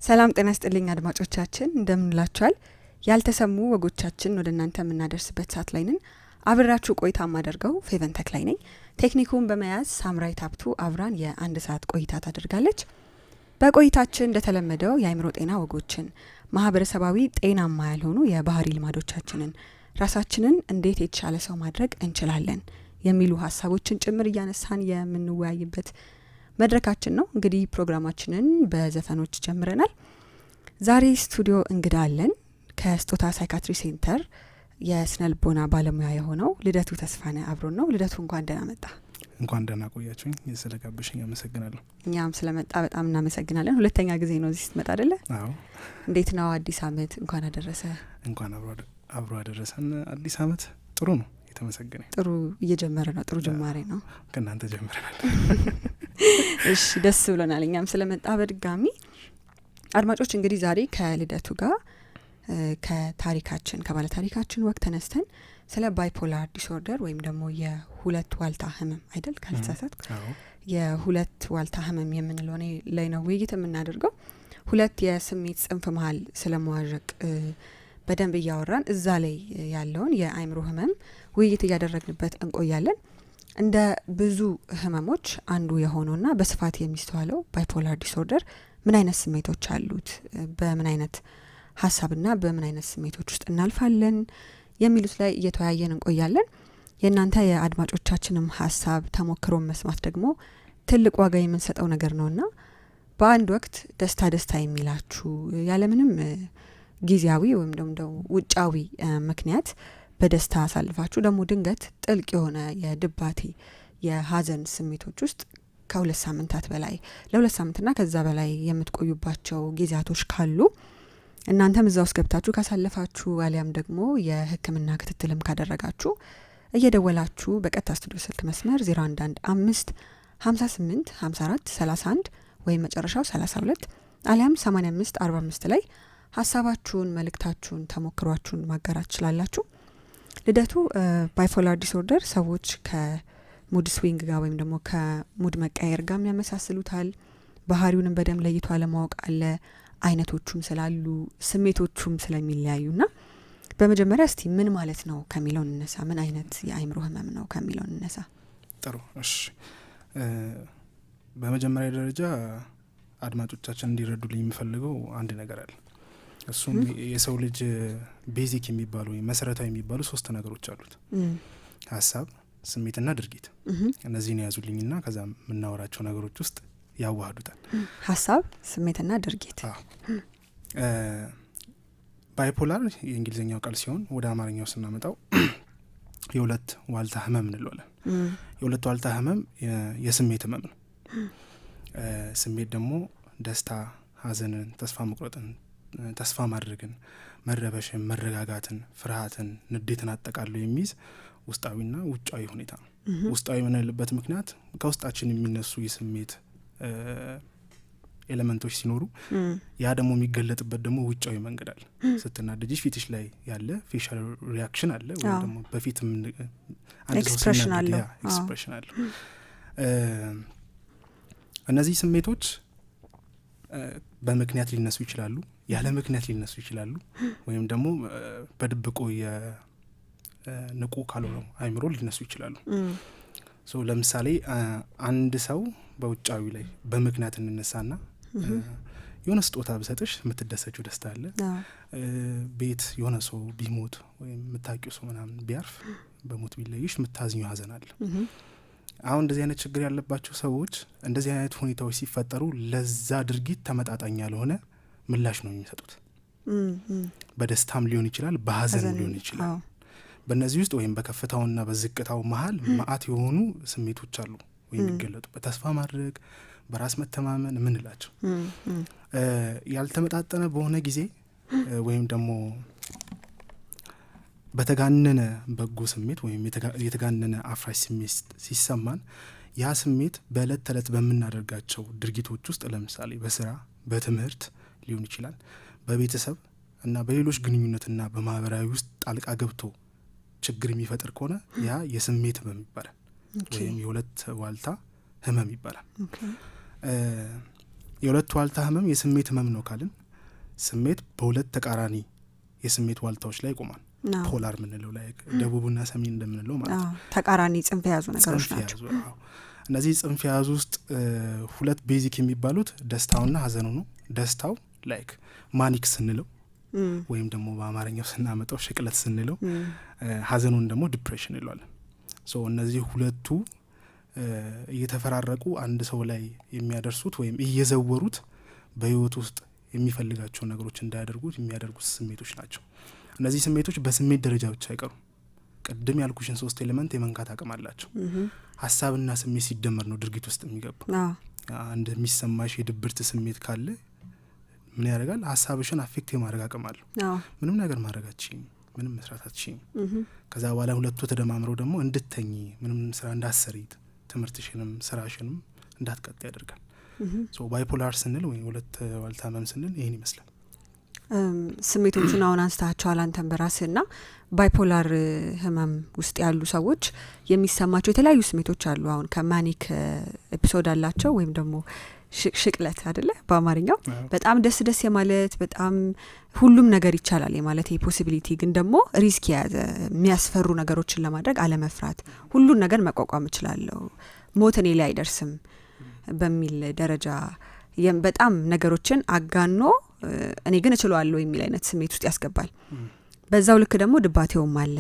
ሰላም ጤና ይስጥልኝ አድማጮቻችን እንደምንላችኋል። ያልተሰሙ ወጎቻችን ወደ እናንተ የምናደርስበት ሰዓት ላይ ነን። አብራችሁ ቆይታ ማደርገው ፌቨን ተክላይ ነኝ። ቴክኒኩን በመያዝ ሳምራይ ታብቱ አብራን የአንድ ሰዓት ቆይታ ታደርጋለች። በቆይታችን እንደተለመደው የአእምሮ ጤና ወጎችን፣ ማህበረሰባዊ ጤናማ ያልሆኑ የባህሪ ልማዶቻችንን፣ ራሳችንን እንዴት የተሻለ ሰው ማድረግ እንችላለን የሚሉ ሀሳቦችን ጭምር እያነሳን የምንወያይበት መድረካችን ነው። እንግዲህ ፕሮግራማችንን በዘፈኖች ጀምረናል። ዛሬ ስቱዲዮ እንግዳ አለን። ከስጦታ ሳይካትሪ ሴንተር የስነልቦና ባለሙያ የሆነው ልደቱ ተስፋነ አብሮን ነው። ልደቱ እንኳን ደህና መጣ። እንኳን ደህና ቆያችሁኝ። ስለጋበሽኝ አመሰግናለሁ። እኛም ስለመጣ በጣም እናመሰግናለን። ሁለተኛ ጊዜ ነው እዚህ ስትመጣ አይደለ? አዎ። እንዴት ነው አዲስ አመት? እንኳን አደረሰ። እንኳን አብሮ አደረሰን። አዲስ አመት ጥሩ ነው፣ የተመሰገነ ጥሩ እየጀመረ ነው። ጥሩ ጅማሬ ነው። ከእናንተ ጀምረናል። እሺ ደስ ብሎናል እኛም ስለመጣ በድጋሚ። አድማጮች እንግዲህ ዛሬ ከልደቱ ጋር ከባለ ታሪካችን ወቅት ተነስተን ስለ ባይፖላር ዲስኦርደር ወይም ደግሞ የሁለት ዋልታ ህመም አይደል ካልተሳሳትኩ፣ የሁለት ዋልታ ህመም የምንለው ላይ ነው ውይይት የምናደርገው። ሁለት የስሜት ጽንፍ መሀል ስለመዋዠቅ በደንብ እያወራን እዛ ላይ ያለውን የአእምሮ ህመም ውይይት እያደረግንበት እንቆያለን። እንደ ብዙ ህመሞች አንዱ የሆነውና በስፋት የሚስተዋለው ባይፖላር ዲስኦርደር ምን አይነት ስሜቶች አሉት፣ በምን አይነት ሀሳብና በምን አይነት ስሜቶች ውስጥ እናልፋለን የሚሉት ላይ እየተወያየን እንቆያለን። የእናንተ የአድማጮቻችንም ሀሳብ ተሞክሮ መስማት ደግሞ ትልቅ ዋጋ የምንሰጠው ነገር ነውና በአንድ ወቅት ደስታ የሚላችሁ ያለምንም ጊዜያዊ ወይም ደግሞ ውጫዊ ምክንያት በደስታ አሳልፋችሁ ደግሞ ድንገት ጥልቅ የሆነ የድባቴ የሀዘን ስሜቶች ውስጥ ከ2 ሳምንታት በላይ ለ2 ሳምንትና ከዛ በላይ የምትቆዩባቸው ጊዜያቶች ካሉ እናንተም እዛ ውስጥ ገብታችሁ ካሳለፋችሁ አሊያም ደግሞ የሕክምና ክትትልም ካደረጋችሁ እየደወላችሁ በቀጥታ ስቱዲዮ ስልክ መስመር 0115 58 54 31 ወይም መጨረሻው 32 አሊያም 85 45 ላይ ሀሳባችሁን፣ መልእክታችሁን፣ ተሞክሯችሁን ማጋራት ትችላላችሁ። ልደቱ ባይፖላር ዲስኦርደር ሰዎች ከሙድ ስዊንግ ጋር ወይም ደግሞ ከሙድ መቀየር ጋር ያመሳስሉታል። ባህሪውንም በደንብ ለይቶ አለማወቅ አለ። አይነቶቹም ስላሉ ስሜቶቹም ስለሚለያዩና በመጀመሪያ እስቲ ምን ማለት ነው ከሚለው እንነሳ። ምን አይነት የአእምሮ ህመም ነው ከሚለው እንነሳ። ጥሩ እሺ። በመጀመሪያ ደረጃ አድማጮቻችን እንዲረዱልኝ የሚፈልገው አንድ ነገር አለ። እሱም የሰው ልጅ ቤዚክ የሚባሉ መሰረታዊ የሚባሉ 3 ነገሮች አሉት። ሀሳብ፣ ስሜትና ድርጊት። እነዚህን ያዙልኝና ከዛ የምናወራቸው ነገሮች ውስጥ ያዋህዱታል። ሀሳብ፣ ስሜትና ድርጊት። ባይፖላር የእንግሊዝኛው ቃል ሲሆን ወደ አማርኛው ስናመጣው የሁለት ዋልታ ህመም እንለዋለን። የሁለት ዋልታ ህመም የስሜት ህመም ነው። ስሜት ደግሞ ደስታ፣ ሀዘንን፣ ተስፋ መቁረጥን፣ ተስፋ ማድረግን፣ መረበሽን፣ መረጋጋትን፣ ፍርሃትን፣ ንዴትን አጠቃሎ የሚይዝ ውስጣዊና ውጫዊ ሁኔታ ነው። ውስጣዊ የምንልበት ምክንያት ከውስጣችን የሚነሱ የስሜት ኤሌመንቶች ሲኖሩ ያ ደግሞ የሚገለጥበት ደግሞ ውጫዊ መንገድ አለ። ስትናደጅ ፊትሽ ላይ ያለ ፌሻል ሪያክሽን አለ፣ ወይም ደግሞ በፊት ኤክስፕሬሽን አለ። እነዚህ ስሜቶች በምክንያት ሊነሱ ይችላሉ፣ ያለ ምክንያት ሊነሱ ይችላሉ፣ ወይም ደግሞ በድብቆ የንቁ ካልሆነው አእምሮ ሊነሱ ይችላሉ። ለምሳሌ አንድ ሰው በውጫዊ ላይ በምክንያት እንነሳና የሆነ ስጦታ ብሰጥሽ የምትደሰችው ደስታ አለ። ቤት የሆነ ሰው ቢሞት ወይም የምታውቂው ሰው ምናምን ቢያርፍ በሞት ቢለይሽ የምታዝኘው ሀዘን አለ። አሁን እንደዚህ አይነት ችግር ያለባቸው ሰዎች እንደዚህ አይነት ሁኔታዎች ሲፈጠሩ ለዛ ድርጊት ተመጣጣኝ ያልሆነ ምላሽ ነው የሚሰጡት። በደስታም ሊሆን ይችላል፣ በሀዘንም ሊሆን ይችላል። በእነዚህ ውስጥ ወይም በከፍታውና በዝቅታው መሀል መዓት የሆኑ ስሜቶች አሉ ወይም የሚገለጡበት። ተስፋ ማድረግ፣ በራስ መተማመን የምንላቸው ያልተመጣጠነ በሆነ ጊዜ ወይም ደግሞ በተጋነነ በጎ ስሜት ወይም የተጋነነ አፍራሽ ስሜት ሲሰማን ያ ስሜት በእለት ተዕለት በምናደርጋቸው ድርጊቶች ውስጥ ለምሳሌ በስራ፣ በትምህርት ሊሆን ይችላል፣ በቤተሰብ እና በሌሎች ግንኙነትና በማህበራዊ ውስጥ ጣልቃ ገብቶ ችግር የሚፈጥር ከሆነ ያ የስሜት ህመም ይባላል። ወይም የሁለት ዋልታ ህመም ይባላል። የሁለት ዋልታ ህመም የስሜት ህመም ነው ካልን ስሜት በሁለት ተቃራኒ የስሜት ዋልታዎች ላይ ይቆማል። ፖላር ምንለው ላይ ደቡብና ሰሜን እንደምንለው ማለት ነው። ተቃራኒ ጽንፍ የያዙ ነገሮች ናቸው። እነዚህ ጽንፍ የያዙ ውስጥ ሁለት ቤዚክ የሚባሉት ደስታውና ሀዘኑ ነው። ደስታው ላይክ ማኒክ ስንለው ወይም ደግሞ በአማርኛው ስናመጣው ሽቅለት ስንለው፣ ሀዘኑን ደግሞ ዲፕሬሽን ይለዋለን። ሶ እነዚህ ሁለቱ እየተፈራረቁ አንድ ሰው ላይ የሚያደርሱት ወይም እየዘወሩት በህይወት ውስጥ የሚፈልጋቸውን ነገሮች እንዳያደርጉት የሚያደርጉት ስሜቶች ናቸው። እነዚህ ስሜቶች በስሜት ደረጃ ብቻ አይቀሩም። ቅድም ያልኩሽን 3 ኤሌመንት የመንካት አቅም አላቸው። ሀሳብና ስሜት ሲደመር ነው ድርጊት ውስጥ የሚገባው። አንድ የሚሰማሽ የድብርት ስሜት ካለ ምን ያደርጋል? ሀሳብሽን አፌክት የማድረግ አቅም አለው። ምንም ነገር ማድረግ አትችይም፣ ምንም መስራት አትችይም። ከዛ በኋላ ሁለቱ ተደማምረው ደግሞ እንድተኝ ምንም ስራ እንዳትሰሪ፣ ትምህርትሽንም ስራሽንም እንዳትቀጥ ያደርጋል። ሶ ባይፖላር ስንል ወይ ሁለት ዋልታ ህመም ስንል ይሄን ይመስላል። ስሜቶቹን አሁን አንስታቸዋል አንተን በራስህና ባይፖላር ህመም ውስጥ ያሉ ሰዎች የሚሰማቸው የተለያዩ ስሜቶች አሉ። አሁን ከማኒክ ኤፒሶድ አላቸው ወይም ደግሞ ሽቅለት አይደለ በአማርኛው፣ በጣም ደስ ደስ የማለት በጣም ሁሉም ነገር ይቻላል የማለት ፖሲቢሊቲ፣ ግን ደግሞ ሪስክ የያዘ የሚያስፈሩ ነገሮችን ለማድረግ አለመፍራት፣ ሁሉን ነገር መቋቋም እችላለሁ፣ ሞት እኔ ላይ አይደርስም በሚል ደረጃ በጣም ነገሮችን አጋኖ እኔ ግን እችላለሁ የሚል አይነት ስሜት ውስጥ ያስገባል። በዛው ልክ ደግሞ ድባቴውም አለ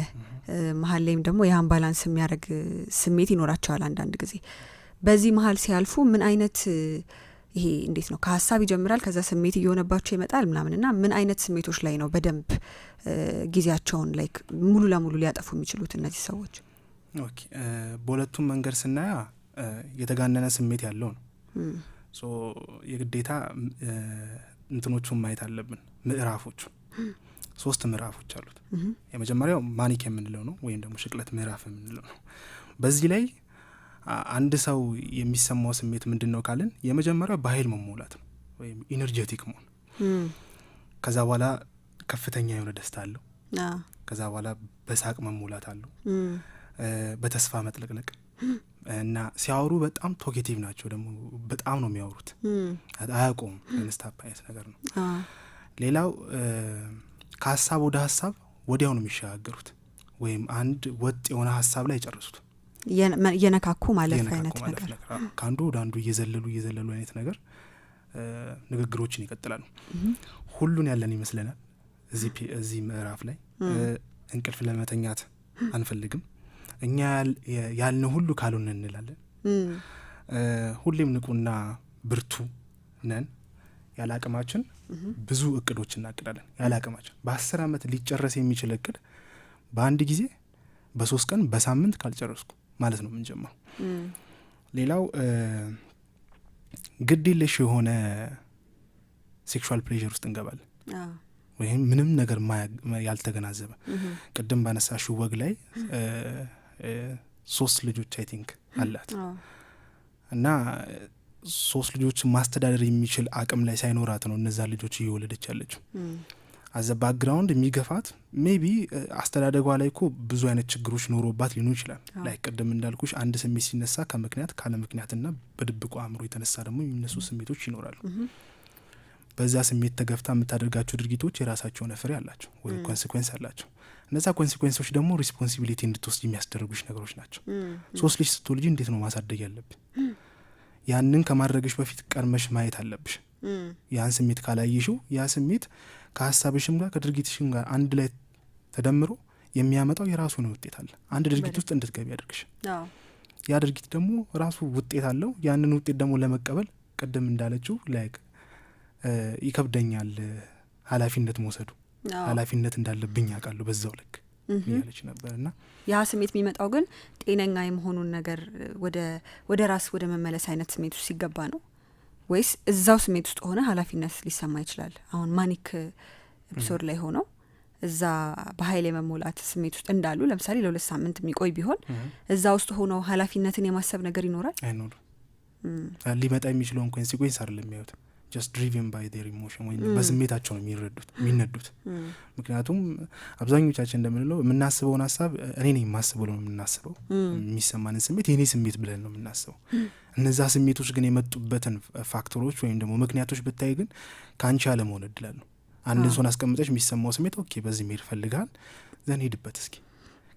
መሀል ላይም ደግሞ ያን ባላንስ የሚያደርግ ስሜት ይኖራቸዋል አንዳንድ ጊዜ። በዚህ መሀል ሲያልፉ ምን አይነት ይሄ እንዴት ነው ከሀሳብ ይጀምራል ከዛ ስሜት እየሆነባቸው ይመጣል ምናምንና ምን አይነት ስሜቶች ላይ ነው በደንብ ጊዜያቸውን ላይክ ሙሉ ለሙሉ ሊያጠፉ የሚችሉት እነዚህ ሰዎች? ኦኬ በሁለቱም መንገድ ስናያ የተጋነነ ስሜት ያለው ነው። ሶ የግዴታ እንትኖቹን ማየት አለብን። ምዕራፎቹ 3 ምዕራፎች አሉት። የመጀመሪያው ማኒክ የምንለው ነው ወይም ደግሞ ሽቅለት ምዕራፍ የምንለው ነው። በዚህ ላይ አንድ ሰው የሚሰማው ስሜት ምንድነው ካልን የመጀመሪያው በኃይል መሞላት ነው ወይም ኢነርጄቲክ መሆን። ከዛ በኋላ ከፍተኛ የሆነ ደስታ አለው። ከዛ በኋላ በሳቅ መሞላት አለው። በተስፋ መጥለቅለቅ እና ሲያወሩ በጣም ቶኬቲቭ ናቸው። ደግሞ በጣም ነው የሚያወሩት፣ አያቆም ስታፕ አይነት ነገር ነው። ሌላው ከሀሳብ ወደ ሀሳብ ወዲያው ነው የሚሸጋገሩት ወይም አንድ ወጥ የሆነ ሀሳብ ላይ ጨርሱት የነካኩ ማለት አይነት ነገር ከአንዱ ወደ አንዱ እየዘለሉ አይነት ነገር ንግግሮችን ይቀጥላሉ። ሁሉን ያለን ይመስለናል እዚህ ምዕራፍ ላይ። እንቅልፍ ለመተኛት አንፈልግም። እኛ ያልነው ሁሉ ካልሆነ እንላለን። ሁሌም ንቁና ብርቱ ነን። ያለ አቅማችን ብዙ እቅዶች እናቅዳለን። ያለ አቅማችን በ10 ዓመት ሊጨረስ የሚችል እቅድ በአንድ ጊዜ በ3 ቀን በሳምንት ካልጨረስኩ ማለት ነው የምንጀምረው። ሌላው ግድ የለሽ የሆነ ሴክሹዋል ፕሌዥር ውስጥ እንገባለን ወይም ምንም ነገር ያልተገናዘበ። ቅድም ባነሳሽው ወግ ላይ 3 ልጆች አይ ቲንክ አላት እና 3 ልጆች ማስተዳደር የሚችል አቅም ላይ ሳይኖራት ነው እነዛ ልጆች እየወለደች ያለችው። አዘ ባክግራውንድ የሚገፋት ሜቢ አስተዳደጓ ላይ እኮ ብዙ አይነት ችግሮች ኖሮባት ሊሆኑ ይችላል። ላይ ቅድም እንዳልኩሽ አንድ ስሜት ሲነሳ ከምክንያት ካለ ምክንያትና በድብቁ አእምሮ የተነሳ ደግሞ የሚነሱ ስሜቶች ይኖራሉ። በዛ ስሜት ተገፍታ የምታደርጋቸው ድርጊቶች የራሳቸውን ፍሬ አላቸው ወይ ኮንሲኩዌንስ አላቸው። እነዛ ኮንሲኩዌንሶች ደግሞ ሪስፖንሲቢሊቲ እንድትወስድ የሚያስደርጉሽ ነገሮች ናቸው። 3 ልጅ ስትወልጂ እንዴት ነው ማሳደግ ያለብሽ? ያንን ከማድረግሽ በፊት ቀድመሽ ማየት አለብሽ። ያን ስሜት ካላየሽው ያ ስሜት ከሀሳብሽም ጋር ከድርጊትሽም ጋር አንድ ላይ ተደምሮ የሚያመጣው የራሱ ነው ውጤት አለ። አንድ ድርጊት ውስጥ እንድትገቢ ያደርግሽ። ያ ድርጊት ደግሞ ራሱ ውጤት አለው። ያንን ውጤት ደግሞ ለመቀበል ቅድም እንዳለችው ላይክ ይከብደኛል ኃላፊነት መውሰዱ። ኃላፊነት እንዳለብኝ ያውቃለሁ በዛው ልክ ያለች ነበርና ያ ስሜት የሚመጣው ግን ጤነኛ የመሆኑን ነገር ወደ ራስ ወደ መመለስ አይነት ስሜት ውስጥ ሲገባ ነው ወይስ እዛው ስሜት ውስጥ ሆነ ኃላፊነት ሊሰማ ይችላል? አሁን ማኒክ ኤፒሶድ ላይ ሆነው እዛ በኃይል የመሞላት ስሜት ውስጥ እንዳሉ ለምሳሌ ለ2 ሳምንት የሚቆይ ቢሆን እዛ ውስጥ ሆነው ኃላፊነትን የማሰብ ነገር ይኖራል? አይኖርም። ሊመጣ የሚችለውን ኮንሲኩዌንስ አይደለም የሚያዩት፣ just driven by their emotion ወይ በስሜታቸው ነው የሚነዱት ምክንያቱም አብዛኞቻችን እንደምንለው የምናስበውን ሀሳብ እኔ ነኝ የማስበው ነው የምናስበው የሚሰማንን ስሜት የኔ ስሜት ብለን ነው የምናስበው እነዛ ስሜቶች ግን የመጡበትን ፋክተሮች ወይም ደግሞ ምክንያቶች ብታይ ግን ካንቺ አለመሆን እድላል ነው አንድን ሰው አስቀምጠሽ የሚሰማው ስሜት ኦኬ በዚህ ሜር ፈልጋል ዘን ሄድበት እስኪ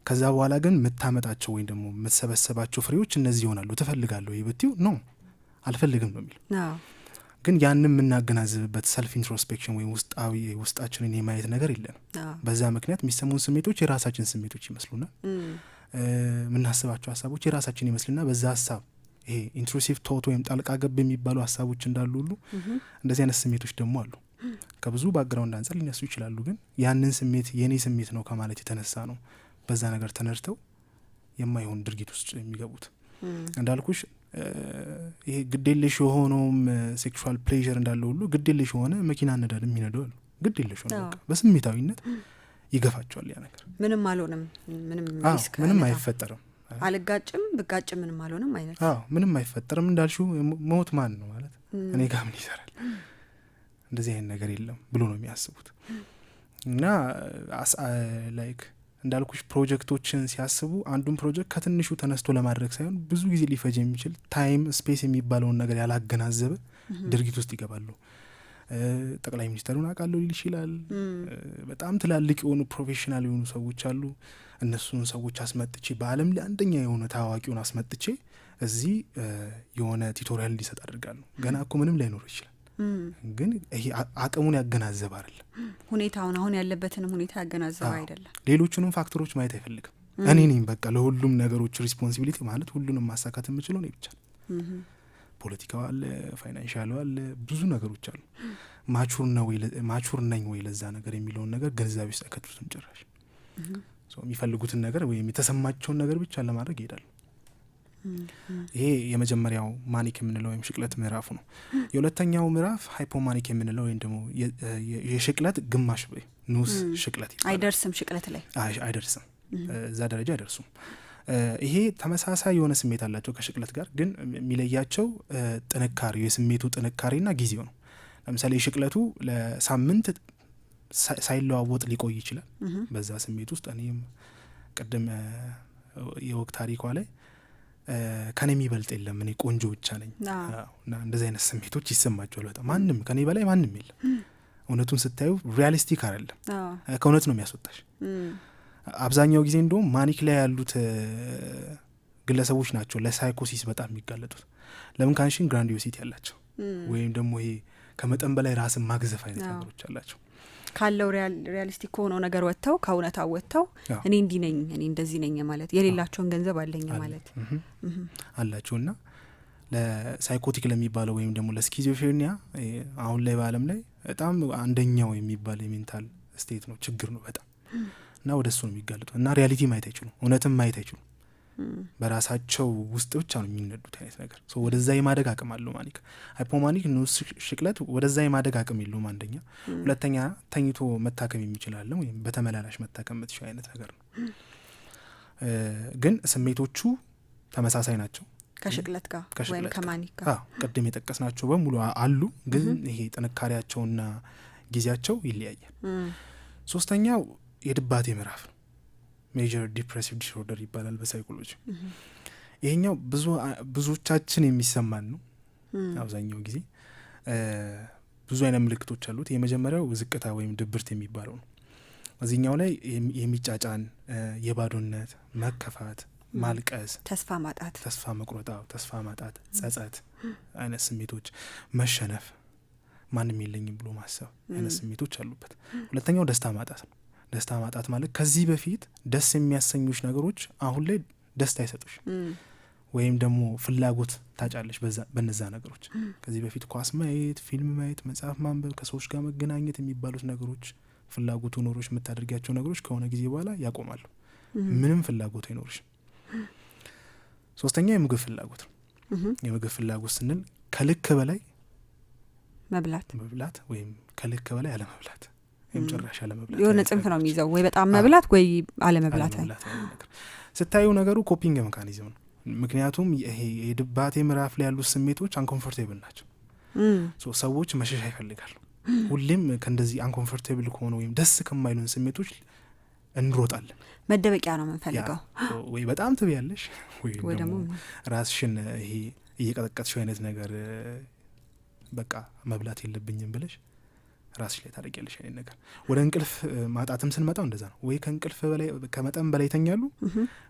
ከዛ በኋላ ግን መታመጣቸው ወይም ደግሞ መሰበሰባቸው ፍሬዎች እነዚህ ይሆናሉ ትፈልጋለህ ወይ ብትዩ ነው አልፈልግም ነው የሚለው ግን ያንን የምናገናዝብበት ሰልፍ ኢንትሮስፔክሽን ወይ ውስጣችንን የማየት ነገር የለንም በዛ ምክንያት የሚሰሙን ስሜቶች የራሳችን ስሜቶች ይመስሉናል የምናስባቸው ሀሳቦች የራሳችን ይመስልና በዛ ሀሳብ ይሄ ኢንትሩሲቭ ቶት ወይም ጣልቃ ገብ የሚባሉ ሀሳቦች እንዳሉ ሁሉ እንደዚህ አይነት ስሜቶች ደግሞ አሉ ከብዙ ባክግራውንድ አንጻር ሊነሱ ይችላሉ ግን ያንን ስሜት የኔ ስሜት ነው ከማለት የተነሳ ነው በዛ ነገር ተነድተው የማይሆን ድርጊት ውስጥ የሚገቡት እንዳልኩሽ ይሄ ግዴለሽ የሆነውም ሴክሹዋል ፕሌዠር እንዳለው ሁሉ ግዴለሽ የሆነ መኪና ነዳድ የሚነዱ አሉ ግዴለሽ ሆነ በቃ በስሜታዊነት ይገፋቸዋል ያ ነገር ምንም አልሆነም ምንም አይፈጠርም አልጋጭም ብጋጭ ምንም አልሆነም አይነት ምንም አይፈጠርም እንዳልሽው ሞት ማን ነው ማለት እኔ ጋር ምን ይሰራል እንደዚህ አይነት ነገር የለም ብሎ ነው የሚያስቡት እና ላይክ እንዳልኩሽ ፕሮጀክቶችን ሲያስቡ አንዱን ፕሮጀክት ከትንሹ ተነስቶ ለማድረግ ሳይሆን ብዙ ጊዜ ሊፈጅ የሚችል ታይም ስፔስ የሚባለውን ነገር ያላገናዘበ ድርጊት ውስጥ ይገባሉ ጠቅላይ ሚኒስትሩን አቃለው ሊል ይችላል በጣም ትላልቅ የሆኑ ፕሮፌሽናል የሆኑ ሰዎች አሉ እነሱን ሰዎች አስመጥቼ በአለም ላይ አንደኛ የሆነ ታዋቂውን አስመጥቼ እዚህ የሆነ ቱቶሪያል እንዲሰጥ አድርጋለሁ ገና እኮ ምንም ላይኖር ይችላል ግን ይሄ አቅሙን ያገናዘበ አይደለም ሁኔታውን አሁን ያለበትንም ሁኔታ ያገናዘበ አይደለም ሌሎችንም ፋክተሮች ማየት አይፈልግም እኔ ነኝ በቃ ለሁሉም ነገሮች ሪስፖንሲቢሊቲ ማለት ሁሉንም ማሳካት የምችለው ነው ብቻ ፖለቲካው አለ ፋይናንሻል አለ ብዙ ነገሮች አሉ ማቹር ነኝ ወይ ለዛ ነገር የሚለውን ነገር ግንዛቤ ውስጥ አከቱትም ጭራሽ የሚፈልጉትን ነገር ወይም የተሰማቸውን ነገር ብቻ ለማድረግ ይሄዳሉ ይሄ የመጀመሪያው ማኒክ የምንለው ወይም ሽቅለት ምዕራፉ ነው የሁለተኛው ምዕራፍ ሃይፖማኒክ የምንለው ወይም ደግሞ የሽቅለት ግማሽ ወይ ንስ ሽቅለት አይደርስም ሽቅለት ላይ አይደርስም እዛ ደረጃ አይደርሱም ይሄ ተመሳሳይ የሆነ ስሜት አላቸው ከሽቅለት ጋር ግን የሚለያቸው ጥንካሬው የስሜቱ ጥንካሬና ጊዜው ነው ለምሳሌ ሽቅለቱ ለሳምንት ሳይለዋወጥ ሊቆይ ይችላል በዛ ስሜት ውስጥ እኔም ቀደም የወቅት ታሪኳ ላይ ከኔ የሚበልጥ የለም እኔ ቆንጆ ብቻ ነኝ እና እንደዚህ አይነት ስሜቶች ይሰማቸዋል በጣም ማንም ከኔ በላይ ማንም የለም እውነቱን ስታዩ ሪያሊስቲክ አይደለም ከእውነት ነው የሚያስወጣሽ አብዛኛው ጊዜ እንደውም ማኒክ ላይ ያሉት ግለሰቦች ናቸው ለሳይኮሲስ በጣም የሚጋለጡት ለምን ካንሽን ግራንዲዮሲቲ ያላቸው ወይም ደግሞ ይሄ ከመጠን በላይ ራስን ማግዘፍ አይነት ነገሮች አላቸው ካለው ሪያሊስቲክ ሆነው ነገር ወጥተው ከእውነታ ወጥተው እኔ እንዲህ ነኝ እኔ እንደዚህ ነኝ ማለት የሌላቸውን ገንዘብ አለኝ ማለት አላቸውና ለሳይኮቲክ ለሚባለው ወይም ደግሞ ለስኪዞፍሬኒያ አሁን ላይ በአለም ላይ በጣም አንደኛው የሚባል የሜንታል ስቴት ነው ችግር ነው በጣም እና ወደሱ ነው የሚጋለጡ እና ሪያሊቲ ማየት አይችሉም እውነትም ማየት አይችሉም በራሳቸው ውስጥ ብቻ ነው የሚነዱት አይነት ነገር ወደዛ የማደግ አቅም አለው ማኒክ ሃይፖማኒክ ንስ ሽቅለት ወደዛ የማደግ አቅም የለውም አንደኛ ሁለተኛ ተኝቶ መታከም የሚችላል ወይም በተመላላሽ መታከም የምትችል አይነት ነገር ነው ግን ስሜቶቹ ተመሳሳይ ናቸው ከሽቅለት ጋር ወይም ከማኒክ ጋር ቀደም የጠቀስናቸው በሙሉ አሉ ግን ይሄ ጥንካሬያቸውና ጊዜያቸው ይለያያል ሶስተኛው የድባቴ ምዕራፍ ነው ሜጀር ዲፕሬሲቭ ዲስኦርደር ይባላል በሳይኮሎጂ ይሄኛው ብዙዎቻችን የሚሰማን ነው አብዛኛው ጊዜ ብዙ አይነት ምልክቶች አሉት የመጀመሪያው ዝቅታ ወይም ድብርት የሚባለው ነው እዚህኛው ላይ የሚጫጫን የባዶነት መከፋት ማልቀስ ተስፋ ማጣት ተስፋ መቁረጥ ተስፋ ማጣት ጸጸት አይነት ስሜቶች መሸነፍ ማንም የለኝም ብሎ ማሰብ አይነት ስሜቶች አሉበት ሁለተኛው ደስታ ማጣት ነው ደስታ ማጣት ማለት ከዚህ በፊት ደስ የሚያሰኙሽ ነገሮች አሁን ላይ ደስታ አይሰጡሽ ወይም ደግሞ ፍላጎት ታጫለሽ በነዛ ነገሮች ከዚህ በፊት ኳስ ማየት ፊልም ማየት መጽሐፍ ማንበብ ከሰዎች ጋር መገናኘት የሚባሉት ነገሮች ፍላጎቱ ኖሮሽ የምታደርጊያቸው ነገሮች ከሆነ ጊዜ በኋላ ያቆማሉ ምንም ፍላጎት አይኖርሽም ሶስተኛ የምግብ ፍላጎት ነው የምግብ ፍላጎት ስንል ከልክ በላይ መብላት ወይም ከልክ በላይ አለመብላት የምጨራሽ አለመብላት የሆነ ጽንፍ ነው የሚይዘው ወይ በጣም መብላት ወይ አለመብላት ስታዩ ነገሩ ኮፒንግ ሜካኒዝም ነው ምክንያቱም ይሄ የድባቴ ምዕራፍ ላይ ያሉ ስሜቶች አንኮምፎርቴብል ናቸው ሰዎች መሸሻ ይፈልጋሉ። ሁሌም ከእንደዚህ አንኮምፎርቴብል ከሆነ ወይም ደስ ከማይሉን ስሜቶች እንሮጣለን። መደበቂያ ነው የምንፈልገው። ወይ በጣም ትብያለሽ ወይ ደግሞ ራስሽን ይሄ እየቀጠቀጥሽው አይነት ነገር በቃ መብላት የለብኝም ብለሽ ራስሽ ላይ ታደርጊያለሽ አይነት ነገር። ወደ እንቅልፍ ማጣትም ስንመጣው እንደዛ ነው። ወይ ከእንቅልፍ በላይ ከመጠን በላይ ይተኛሉ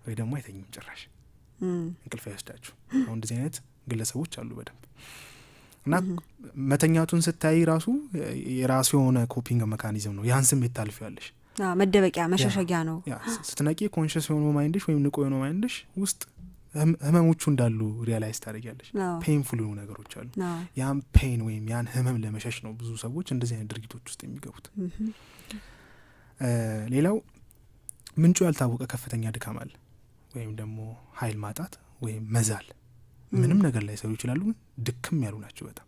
ወይ ደግሞ አይተኙም ጭራሽ እንቅልፍ አይወስዳችሁ። አሁን እንደዚህ አይነት ግለሰቦች አሉ በደንብ። እና መተኛቱን ስታይ ራሱ የራሱ የሆነ ኮፒንግ ሜካኒዝም ነው። ያን ስሜት ታልፊያለሽ። መደበቂያ መሸሸጊያ ነው። ስትነቂ ኮንሽስ የሆነው ማይንድሽ ወይም ንቁ የሆነው ማይንድሽ ውስጥ ህመሞቹ እንዳሉ ሪያላይዝ ታደርጊያለሽ። ፔንፉል የሆኑ ነገሮች አሉ። ያን ፔን ወይም ያን ህመም ለመሸሽ ነው ብዙ ሰዎች እንደዚህ አይነት ድርጊቶች ውስጥ የሚገቡት። ሌላው ምንጩ ያልታወቀ ከፍተኛ ድካም አለ ወይም ደግሞ ኃይል ማጣት ወይም መዛል። ምንም ነገር ላይ ሰው ይችላሉ፣ ድክም ያሉ ናቸው በጣም።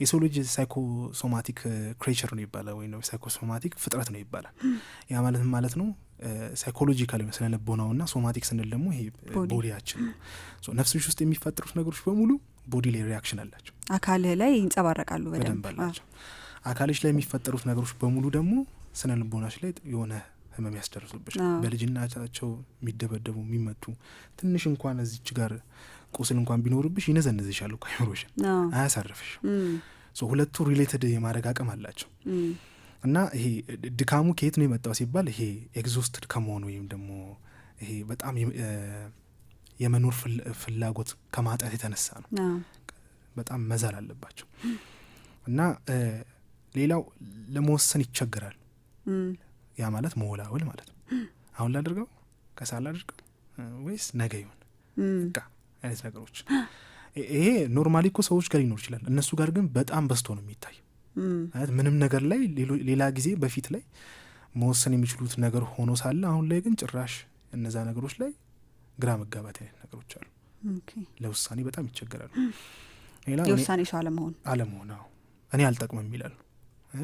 የሰው ልጅ ሳይኮሶማቲክ ክሬቸር ነው ይባላል፣ ወይም ሳይኮሶማቲክ ፍጥረት ነው ይባላል። ያ ማለት ነው ሳይኮሎጂካል ስለ ልቦናውና ሶማቲክ ስንል ደግሞ ይሄ ቦዲያችን ነው። ነፍስሽ ውስጥ የሚፈጠሩት ነገሮች በሙሉ ቦዲ ላይ ሪያክሽን አላቸው፣ አካልህ ላይ ይንጸባረቃሉ በደንብ አላቸው። አካልሽ ላይ የሚፈጠሩት ነገሮች በሙሉ ደግሞ ስነ ልቦናሽ ላይ የሆነ ህመም ያስደርሱብሽ። በልጅነታቸው የሚደበደቡ የሚመቱ ትንሽ እንኳን እዚች ጋር ቁስል እንኳን ቢኖርብሽ ይነዘንዝሻል እኮ አይምሮሽን፣ አያሳርፍሽ። ሁለቱ ሪሌትድ የማድረግ አቅም አላቸው። እና ይሄ ድካሙ ከየት ነው የመጣው ሲባል ይሄ ኤግዞስትድ ከመሆኑ ወይም ደግሞ ይሄ በጣም የመኖር ፍላጎት ከማጣት የተነሳ ነው። በጣም መዛል አለባቸው። እና ሌላው ለመወሰን ይቸገራል። ያ ማለት መወላወል ማለት ነው። አሁን ላድርገው፣ ከሳል ላድርገው ወይስ ነገ ይሁን በቃ አይነት ነገሮች። ይሄ ኖርማሊ እኮ ሰዎች ጋር ሊኖር ይችላል። እነሱ ጋር ግን በጣም በዝቶ ነው የሚታየው። ምንም ነገር ላይ ሌላ ጊዜ በፊት ላይ መወሰን የሚችሉት ነገር ሆኖ ሳለ አሁን ላይ ግን ጭራሽ እነዛ ነገሮች ላይ ግራ መጋባት አይነት ነገሮች አሉ። ለውሳኔ በጣም ይቸገራሉ። የውሳኔ ሰው አለመሆን እኔ አልጠቅምም ይላሉ።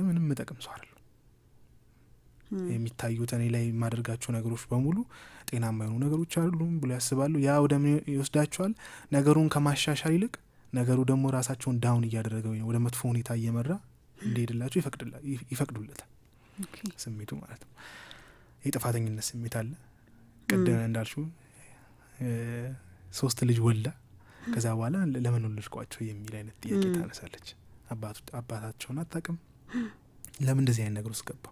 ምንም መጠቅም ሰው አይደለም። የሚታዩት እኔ ላይ የማደርጋቸው ነገሮች በሙሉ ጤናማ የሆኑ ነገሮች አይደሉም ብሎ ያስባሉ። ያ ወደ ምን ይወስዳቸዋል? ነገሩን ከማሻሻል ይልቅ ነገሩ ደግሞ ራሳቸውን ዳውን እያደረገ ወደ መጥፎ ሁኔታ እየመራ እንዲሄድላቸው ይፈቅዱለታል። ስሜቱ ማለት ነው። የጥፋተኝነት ስሜት አለ። ቀደም እንዳልሽው 3 ልጅ ወልዳ ከዛ በኋላ ለምን ወለድኳቸው የሚል አይነት ጥያቄ ታነሳለች። አባታቸውን አታውቅም። ለምን እንደዚህ አይነት ነገር ውስጥ ገባ?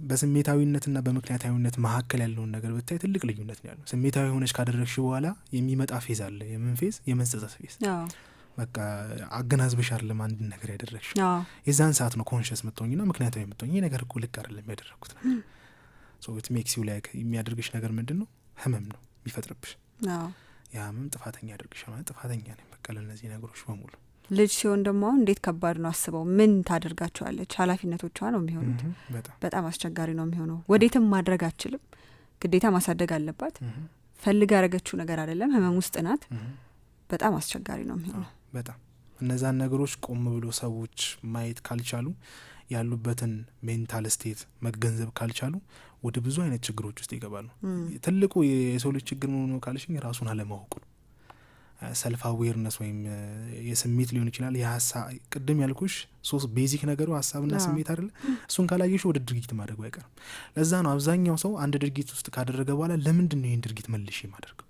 በስሜታዊነትና በምክንያታዊነት መካከል ያለውን ነገር ብታይ ትልቅ ልዩነት ነው ያለው። ስሜታዊ ሆነች ካደረግሽ በኋላ የሚመጣ ፌዝ አለ። የምን ፌዝ? የመጸጸት ፌዝ። በቃ አገናዝበሽ አይደለም አንድ ነገር ያደረግሽ። የዛን ሰዓት ነው ኮንሽስ የምትሆኝና ምክንያታዊ የምትሆኝ። ይሄ ነገር እኮ ልክ አይደለም ያደረግኩት ነገር። ሶ ኢት ሜክስ ዩ ላይክ የሚያደርግሽ ነገር ምንድነው? ህመም ነው የሚፈጥርብሽ። ያ ህመም ጥፋተኛ ያደርግሻል። ማለት ጥፋተኛ ነኝ በቃ ለእነዚህ ነገሮች በሙሉ። ልጅ ሲሆን ደግሞ እንዴት ከባድ ነው አስበው። ምን ታደርጋቸዋለች? ኃላፊነቶቿ ነው የሚሆኑት። በጣም አስቸጋሪ ነው የሚሆነው። ወዴትም ማድረግ አትችልም። ግዴታ ማሳደግ አለባት። ፈልጋ ያደረገችው ነገር አይደለም። ህመም ውስጥ ናት። በጣም አስቸጋሪ ነው የሚሆነው። በጣም እነዛን ነገሮች ቆም ብሎ ሰዎች ማየት ካልቻሉ፣ ያሉበትን ሜንታል ስቴት መገንዘብ ካልቻሉ ወደ ብዙ አይነት ችግሮች ውስጥ ይገባሉ። ትልቁ የሰው ልጅ ችግር ምን ነው ካልሽኝ ራሱን አለማወቅ ነው። ሰልፍ አዌርነስ ወይም የስሜት ሊሆን ይችላል። ቅድም ያልኩሽ 3 ቤዚክ ነገሩ ሀሳብና ስሜት አይደለ? እሱን ካላየሽ ወደ ድርጊት ማድረጉ አይቀርም። ለዛ ነው አብዛኛው ሰው አንድ ድርጊት ውስጥ ካደረገ በኋላ ለምንድን ነው ይህን ድርጊት መልሼ ማደርገው?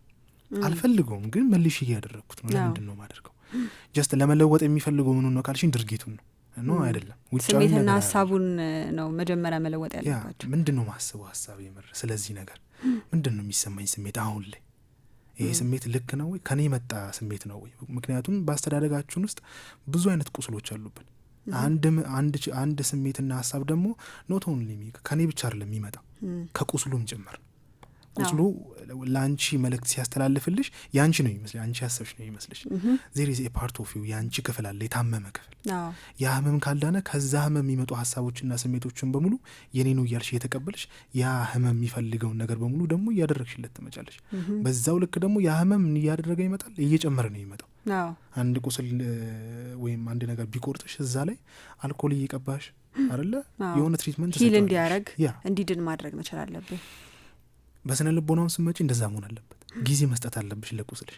አልፈልገውም ግን መልሼ እያደረግኩት ነው። ለምንድን ነው ማደርገው? ጀስት ለመለወጥ የሚፈልገው ምኑን ነው ካልሽኝ ድርጊቱን ነው አይደለም። ስሜትና ሀሳቡን ነው መጀመሪያ መለወጥ ያለባቸው። ምንድን ነው ማስበው ሀሳብ የምር ስለዚህ ነገር ምንድን ነው የሚሰማኝ ስሜት አሁን ላይ? ይሄ ስሜት ልክ ነው ወይ? ከኔ መጣ ስሜት ነው ወይ? ምክንያቱም በአስተዳደጋችን ውስጥ ብዙ አይነት ቁስሎች አሉብን። አንድ ስሜትና ሀሳብ ደግሞ ኖት ኦንሊ ከኔ ብቻ አይደለም የሚመጣው ከቁስሉም ጭምር። ቁስሉ ለአንቺ መልእክት ሲያስተላልፍልሽ ያንቺ ነው ይመስልሽ፣ አንቺ ያሰብሽ ነው ይመስልሽ። ዜር ኢዝ ኤ ፓርት ኦፍ ዩ፣ ያንቺ ክፍል አለ፣ የታመመ ክፍል። ያ ህመም ካልዳነ ከዛ ህመም የሚመጡ ሀሳቦችና ስሜቶችን በሙሉ የኔ ነው እያልሽ እየተቀበልሽ ያ ህመም የሚፈልገውን ነገር በሙሉ ደግሞ እያደረግሽለት ትመጫለሽ። በዛው ልክ ደግሞ ያ ህመም እያደረገ ይመጣል፣ እየጨመረ ነው ይመጣው። አንድ ቁስል ወይም አንድ ነገር ቢቆርጥሽ እዛ ላይ አልኮል እየቀባሽ አይደለ የሆነ ትሪትመንት ሂል እንዲያረግ እንዲድን ማድረግ መቻል አለብን። በስነ ልቦናውን ስመጪ እንደዛ መሆን አለበት። ጊዜ መስጠት አለብሽ ለቁስልሽ።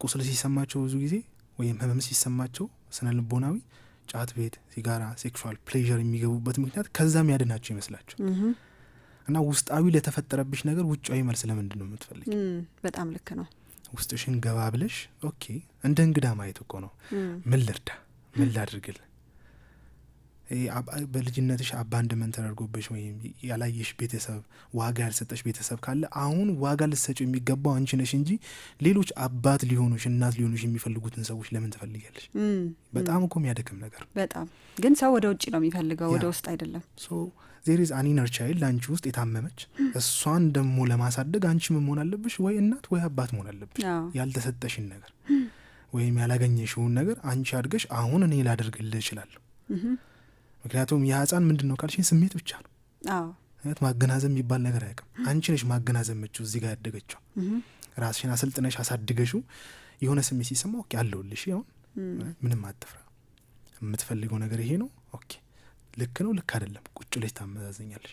ቁስል ሲሰማቸው ብዙ ጊዜ ወይም ህመም ሲሰማቸው ስነ ልቦናዊ ጫት ቤት፣ ሲጋራ፣ ሴክሹዋል ፕሌዠር የሚገቡበት ምክንያት ከዛም ያድናቸው ይመስላቸው እና ውስጣዊ ለተፈጠረብሽ ነገር ውጫዊ መልስ ለምንድን ነው የምትፈልጊ? በጣም ልክ ነው። ውስጥሽን ገባ ብለሽ ኦኬ እንደ እንግዳ ማየት እኮ ነው። ምን ልርዳ፣ ምን ላድርግል? በልጅነትሽ አባንድመንት ተደርጎብሽ ወይም ያላየሽ ቤተሰብ፣ ዋጋ ያልሰጠሽ ቤተሰብ ካለ አሁን ዋጋ ልትሰጪው የሚገባው አንቺ ነሽ እንጂ ሌሎች አባት ሊሆኑሽ እናት ሊሆኑሽ የሚፈልጉትን ሰዎች ለምን ትፈልጊያለሽ? በጣም እኮ የሚያደክም ነገር። በጣም ግን ሰው ወደ ውጭ ነው የሚፈልገው፣ ወደ ውስጥ አይደለም። ሶ ዜር ኢዝ አን ኢነር ቻይልድ አንቺ ውስጥ የታመመች፣ እሷን ደግሞ ለማሳደግ አንቺ ምን መሆን አለብሽ? ወይ እናት ወይ አባት መሆን አለብሽ። ያልተሰጠሽን ነገር ወይም ያላገኘሽውን ነገር አንቺ አድገሽ አሁን እኔ ላደርግልህ እችላለሁ። ምክንያቱም የህፃን ምንድን ነው ካልሽኝ ስሜት ብቻ ነው። ማገናዘብ የሚባል ነገር አያውቅም። አንቺ ነሽ ማገናዘብ መችው እዚህ ጋር ያደገችው። ራስሽን አሰልጥነሽ አሳድገሽው የሆነ ስሜት ሲሰማው ኦኬ አለሁልሽ፣ አሁን ምንም አትፍራ፣ የምትፈልገው ነገር ይሄ ነው፣ ኦኬ ልክ ነው ልክ አይደለም፣ ቁጭ ብለሽ ታመዛዘኛለሽ።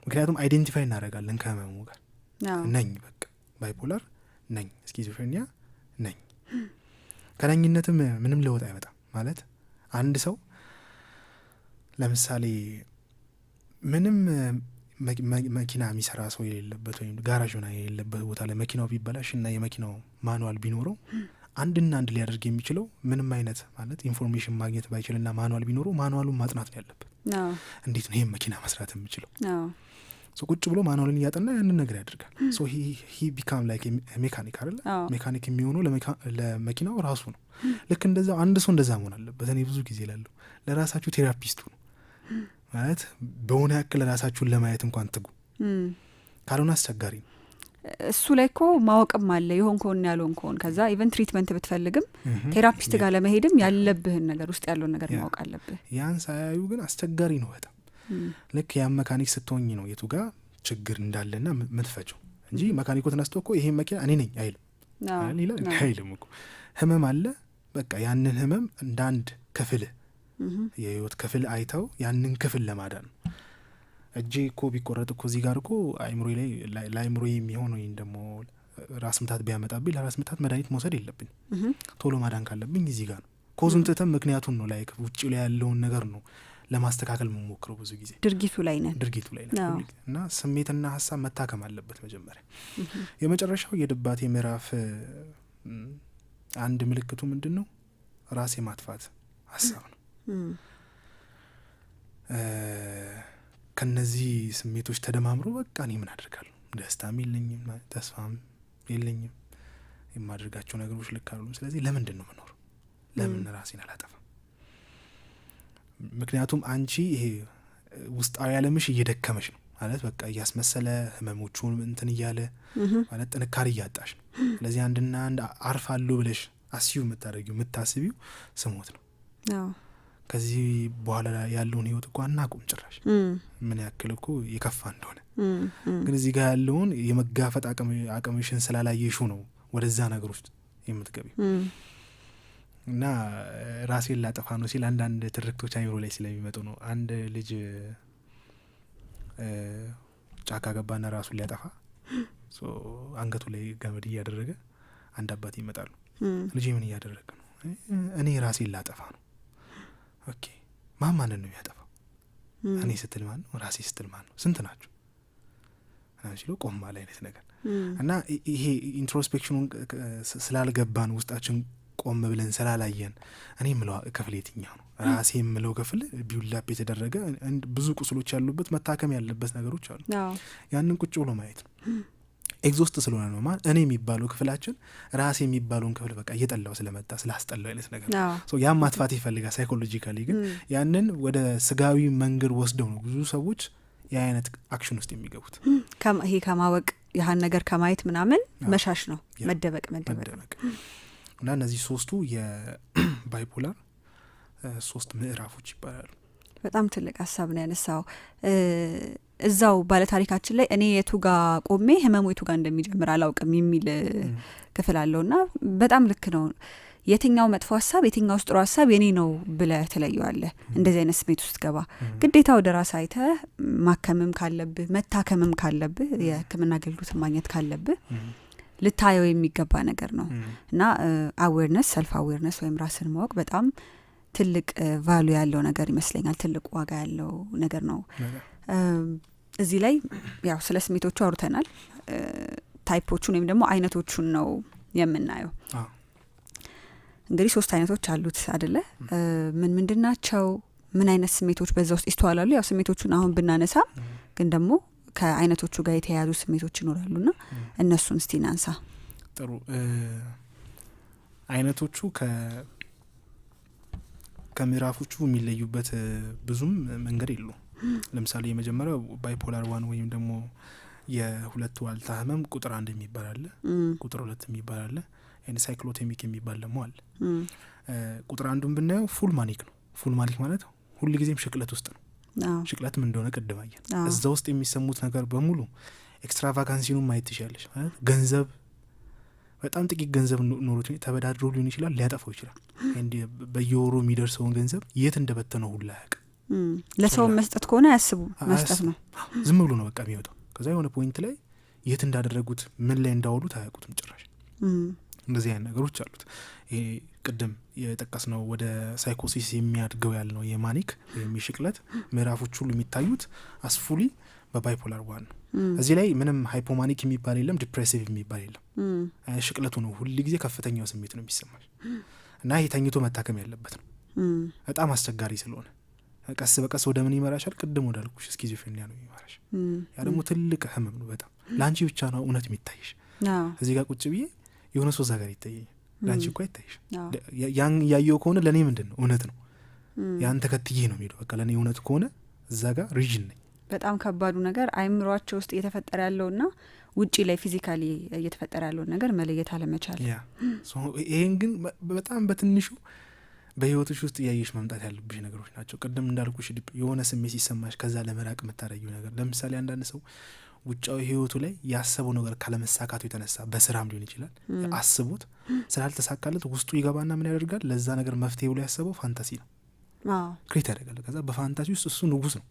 ምክንያቱም አይዴንቲፋይ እናደርጋለን ከህመሙ ጋር። ነኝ በቃ ባይፖላር ነኝ፣ ስኪዞፍሬኒያ ነኝ። ከነኝነትም ምንም ለውጥ አይመጣም ማለት አንድ ሰው ለምሳሌ ምንም መኪና የሚሰራ ሰው የሌለበት ወይም ጋራዥ ሆና የሌለበት ቦታ ላይ መኪናው ቢበላሽ እና የመኪናው ማኑዋል ቢኖረው አንድና አንድ ሊያደርግ የሚችለው ምንም አይነት ማለት ኢንፎርሜሽን ማግኘት ባይችልና ማኑዋል ቢኖረው ማኑዋሉን ማጥናት ነው ያለበት። እንዴት ነው ይህም መኪና መስራት የምችለው? ቁጭ ብሎ ማኑዋልን እያጠና ያንን ነገር ያደርጋል። ሶ ሂ ቢካም ላይክ ሜካኒክ አይደለ? ሜካኒክ የሚሆነው ለመኪናው ራሱ ነው። ልክ እንደዛ አንድ ሰው እንደዛ መሆን አለበት። እኔ ብዙ ጊዜ ላለሁ ለራሳችሁ ቴራፒስቱ ነው ማለት በሆነ ያክል ራሳችሁን ለማየት እንኳን ትጉ፣ ካልሆነ አስቸጋሪ ነው። እሱ ላይ እኮ ማወቅም አለ የሆን ከሆን ያልሆን ከሆን ከዛ ኢቨን ትሪትመንት ብትፈልግም ቴራፒስት ጋር ለመሄድም ያለብህን ነገር ውስጥ ያለውን ነገር ማወቅ አለብህ። ያን ሳያዩ ግን አስቸጋሪ ነው በጣም። ልክ ያን መካኒክ ስትሆኝ ነው የቱ ጋር ችግር እንዳለና ምትፈጨው እንጂ መካኒኮ ተነስቶ እኮ ይሄን መኪና እኔ ነኝ አይልም። አይልም እኮ ህመም አለ በቃ ያንን ህመም እንደ አንድ ክፍል የህይወት ክፍል አይተው ያንን ክፍል ለማዳን ነው። እጄ እኮ ቢቆረጥ እኮ እዚህ ጋር እኮ አይምሮዬ ላይ ለአይምሮ የሚሆን ወይም ደግሞ ራስ ምታት ቢያመጣብኝ ለራስ ምታት መድኃኒት መውሰድ የለብኝ። ቶሎ ማዳን ካለብኝ እዚህ ጋር ነው። ኮዙን ትተን ምክንያቱን ነው ላይ ውጭ ላይ ያለውን ነገር ነው ለማስተካከል መሞክረው። ብዙ ጊዜ ድርጊቱ ላይ ነን እና ስሜትና ሀሳብ መታከም አለበት መጀመሪያ። የመጨረሻው የድባቴ ምዕራፍ አንድ ምልክቱ ምንድን ነው? ራሴ ማጥፋት ሀሳብ ነው። ከነዚህ ስሜቶች ተደማምሮ በቃ እኔ ምን አደርጋለሁ? ደስታም የለኝም፣ ተስፋም የለኝም፣ የማደርጋቸው ነገሮች ልክ አይደሉም። ስለዚህ ለምንድን ነው የምኖረው? ለምን ራሴን አላጠፋም? ምክንያቱም አንቺ ይሄ ውስጣዊ ዓለምሽ እየደከመሽ ነው ማለት በቃ እያስመሰለ ህመሞቹን እንትን እያለ ማለት ጥንካሬ እያጣሽ ነው። ስለዚህ አንድና አንድ አርፋለሁ ብለሽ አስዩ የምታደርጊው የምታስቢው ስሞት ነው። ከዚህ በኋላ ያለውን ህይወት እኮ አናቁም ጭራሽ ምን ያክል እኮ የከፋ እንደሆነ። ግን እዚህ ጋር ያለውን የመጋፈጥ አቅምሽን ስላላየሹ ነው ወደዛ ነገር ውስጥ የምትገቢው። እና ራሴን ላጠፋ ነው ሲል አንዳንድ ትርክቶች አይምሮ ላይ ስለሚመጡ ነው። አንድ ልጅ ጫካ ገባና ራሱን ሊያጠፋ አንገቱ ላይ ገመድ እያደረገ አንድ አባት ይመጣሉ። ልጅ ምን እያደረገ ነው? እኔ ራሴን ላጠፋ ነው። ኦኬ ማንን ነው የሚያጠፋው? እኔ ስትል ማን ነው? ራሴ ስትል ማን ነው? ስንት ናቸው? አንቺሎ ቆም ባለ አይነት ነገር እና ይሄ ኢንትሮስፔክሽኑን ስላልገባን ውስጣችን ቆም ብለን ስላላየን እኔ የምለው ክፍል የትኛው ነው? ራሴ የምለው ክፍል ቢውላፕ የተደረገ ብዙ ቁስሎች ያሉበት መታከም ያለበት ነገሮች አሉ። ያንን ቁጭ ብሎ ማየት ነው። ኤግዞስት ስለሆነ ነው ማለት እኔ የሚባለው ክፍላችን ራሴ የሚባለውን ክፍል በቃ እየጠላው ስለመጣ ስላስጠላው አይነት ነገር ያን ማጥፋት ይፈልጋል ሳይኮሎጂካሊ። ግን ያንን ወደ ስጋዊ መንገድ ወስደው ነው ብዙ ሰዎች የአይነት አክሽን ውስጥ የሚገቡት። ይሄ ከማወቅ ያህን ነገር ከማየት ምናምን መሻሽ ነው፣ መደበቅ እና እነዚህ ሶስቱ የባይፖላር ሶስት ምዕራፎች ይባላሉ። በጣም ትልቅ ሀሳብ ነው ያነሳው። እዛው ባለታሪካችን ላይ እኔ የቱ ጋር ቆሜ ህመሙ የቱ ጋር እንደሚጀምር አላውቅም የሚል ክፍል አለውና በጣም ልክ ነው። የትኛው መጥፎ ሀሳብ የትኛው ጥሩ ሀሳብ የኔ ነው ብለህ ትለየዋለህ። እንደዚህ አይነት ስሜት ውስጥ ገባ ግዴታ ወደ ራስ አይተህ ማከምም ካለብህ መታከምም ካለብህ የህክምና አገልግሎት ማግኘት ካለብህ ልታየው የሚገባ ነገር ነው እና አዌርነስ ሰልፍ አዌርነስ ወይም ራስን ማወቅ በጣም ትልቅ ቫሉ ያለው ነገር ይመስለኛል ትልቅ ዋጋ ያለው ነገር ነው እዚህ ላይ ያው ስለ ስሜቶቹ አውርተናል ታይፖቹን ወይም ደግሞ አይነቶቹን ነው የምናየው እንግዲህ 3 አይነቶች አሉት አይደለ ምን ምንድናቸው ምን አይነት ስሜቶች በዛ ውስጥ ይስተዋላሉ ያው ስሜቶቹን አሁን ብናነሳ ግን ደግሞ ከአይነቶቹ ጋር የተያያዙ ስሜቶች ይኖራሉና እነሱን እስቲ እናንሳ ጥሩ አይነቶቹ ከምዕራፎቹ የሚለዩበት ብዙም መንገድ የለው ለምሳሌ የመጀመሪያው ባይፖላር 1 ወይም ደግሞ የሁለት ዋልታ ህመም ቁጥር 1 የሚባል አለ ቁጥር 2 የሚባል አለ ኤንድ ሳይክሎቴሚክ የሚባል ደግሞ አለ ቁጥር 1ን ብናየው ፉል ማኒክ ነው ፉል ማኒክ ማለት ሁሉ ጊዜም ሽቅለት ውስጥ ነው ሽቅለት ምን እንደሆነ ቀድማየን እዛ ውስጥ የሚሰሙት ነገር በሙሉ ኤክስትራቫጋንሲኑን ማየት ትችላለሽ ማለት ገንዘብ በጣም ጥቂት ገንዘብ ኖሮት ተበዳድሮ ሊሆን ይችላል ሊያጠፋው ይችላል እንዴ በየወሩ የሚደርሰውን ገንዘብ የት እንደበተነው ሁሉ ያቅ ለሰው መስጠት ከሆነ ያስቡ መስጠት ነው ዝም ብሎ ነው በቃ የሚወጣው ከዛ የሆነ ፖይንት ላይ የት እንዳደረጉት ምን ላይ እንዳወሉት አያውቁትም ጭራሽ እንደዚህ አይነት ነገሮች አሉት ይሄ ቅድም የጠቀስነው ወደ ሳይኮሲስ የሚያድገው ያልነው የማኒክ ወይም የሽቅለት ምዕራፎች ሁሉ የሚታዩት አስፉሊ በባይፖላር 1 ነው እዚህ ላይ ምንም ሃይፖማኒክ የሚባል የለም ዲፕሬሲቭ የሚባል የለም ሽቅለቱ ነው ሁሉ ጊዜ ከፍተኛው ስሜት ነው የሚሰማሽ እና ይሄ ተኝቶ መታከም ያለበት ነው በጣም አስቸጋሪ ስለሆነ ቀስ በቀስ ወደ ምን ይመራሻል ቅድም ወዳልኩሽ ስኪዞፍሬኒያ ነው የሚመራሽ ያ ደግሞ ትልቅ ህመም ነው በጣም ላንቺ ብቻ ነው እውነት የሚታይሽ እዚህ ጋር ቁጭ ብዬ የሆነ ሰው ዛጋር ይታየኝ ላንቺ እኮ አይታይሽ ያን ያየው ከሆነ ለኔ ምንድነው እውነት ነው ያን ተከትዬ ነው የሚሄደው በቃ ለኔ እውነት ከሆነ እዛ ጋር ሪጅን ነኝ በጣም ከባዱ ነገር አይምሯቸው ውስጥ እየተፈጠረ ያለውና ውጪ ላይ ፊዚካሊ እየተፈጠረ ያለው ነገር መለየት አለመቻል ያ ይሄን ግን በጣም በትንሹ በህይወትሽ ውስጥ ያየሽ መምጣት ያለብሽ ነገሮች ናቸው ቅድም እንዳልኩሽ የሆነ ስሜት ሲሰማሽ ከዛ ለመራቅ መታረጊው ነገር ለምሳሌ አንዳንድ ሰው ውጫዊ ህይወቱ ላይ ያሰበው ነገር ካለመሳካቱ የተነሳ በስራም ሊሆን ይችላል አስቦት ስላልተሳካለት ውስጡ ይገባና ምን ያደርጋል ለዛ ነገር መፍትሄ ብሎ ያሰበው ፋንታሲ ነው ክሬት ያደርጋል ከዛ በፋንታሲ ውስጥ እሱ ንጉስ ነው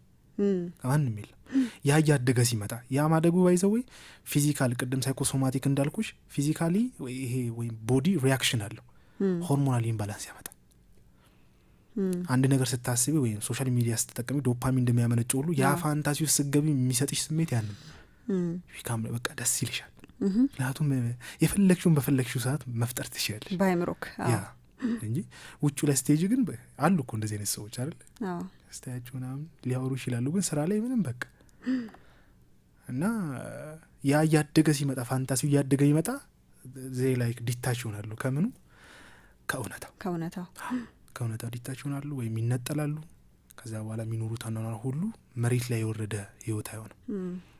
ማንም የለም ያ ያደገ ሲመጣ ያ ማደጉ ባይዘው ፊዚካል ቅድም ሳይኮሶማቲክ እንዳልኩሽ ፊዚካሊ ይሄ ወይ ቦዲ ሪአክሽን አለው ሆርሞናል ኢምባላንስ ያመጣል አንድ ነገር ስታስቢ ወይ ሶሻል ሚዲያ ስትጠቀሚ ዶፓሚን እንደሚያመነጭ ሁሉ ያ ፋንታሲ ውስጥ ስገቢ የሚሰጥሽ ስሜት ያን ቢካም በቃ ደስ ይልሻል ምክንያቱም የፈለግሽውን በፈለግሽው ሰዓት መፍጠር ትችያለሽ ባይምሮክ ያ እንጂ ውጭ ላይ ስቴጅ ግን አሉ እኮ እንደዚህ አይነት ሰዎች አይደል ስታያቸው ምናምን ሊያወሩ ይችላሉ ግን ስራ ላይ ምንም በቃ እና ያ ያደገ ሲመጣ ፋንታሲው ያደገ ይመጣ ዘይ ላይክ ዲታች ይሆናሉ ከምኑ ከእውነታው ዲታች ይሆናሉ ወይ ይነጠላሉ ከዛ በኋላ የሚኖሩት አኗኗር ሁሉ መሬት ላይ የወረደ ህይወት አይሆንም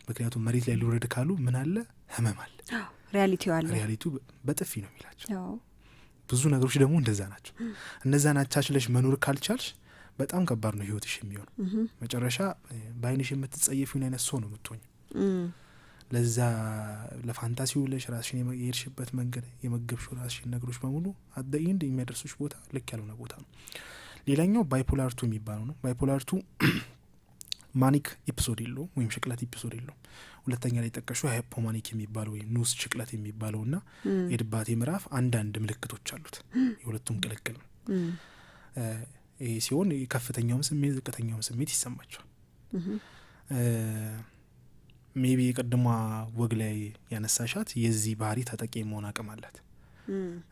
ምክንያቱም መሬት ላይ ሊወረድ ካሉ ምን አለ ህመም አለ ሪያሊቲው በጥፊ ነው የሚላቸው ብዙ ነገሮች ደግሞ እንደዛ ናቸው እነዛ ናቻችለሽ መኖር ካልቻልሽ በጣም ከባድ ነው ህይወትሽ የሚሆነው መጨረሻ በአይንሽ የምትጸየፊውን አይነት ሰው ነው የምትሆኝ ለዛ ለፋንታሲው ለሽ ራስሽን የሄድሽበት መንገድ የመገብሽው ራስሽን ነገሮች በሙሉ አደይንድ የሚያደርሱሽ ቦታ ልክ ያልሆነ ቦታ ነው ሌላኛው ባይፖላር 2 የሚባለው ነው ባይፖላር 2 ማኒክ ኤፒሶድ የለው ወይም ሽቅለት ኤፒሶድ የለው ሁለተኛ ላይ ጠቀሹ ሃይፖማኒክ የሚባለው ወይም ኑስ ሽቅለት የሚባለውና የድባቴ ምዕራፍ አንዳንድ ምልክቶች አሉት የሁለቱም ቅልቅል ነው ይሄ ሲሆን ከፍተኛውም ስሜት ዝቅተኛውም ስሜት ይሰማቸዋል ሜቢ የቀድሞ ወግ ላይ ያነሳሻት የዚህ ባህሪ ተጠቂ መሆን አቅም አላት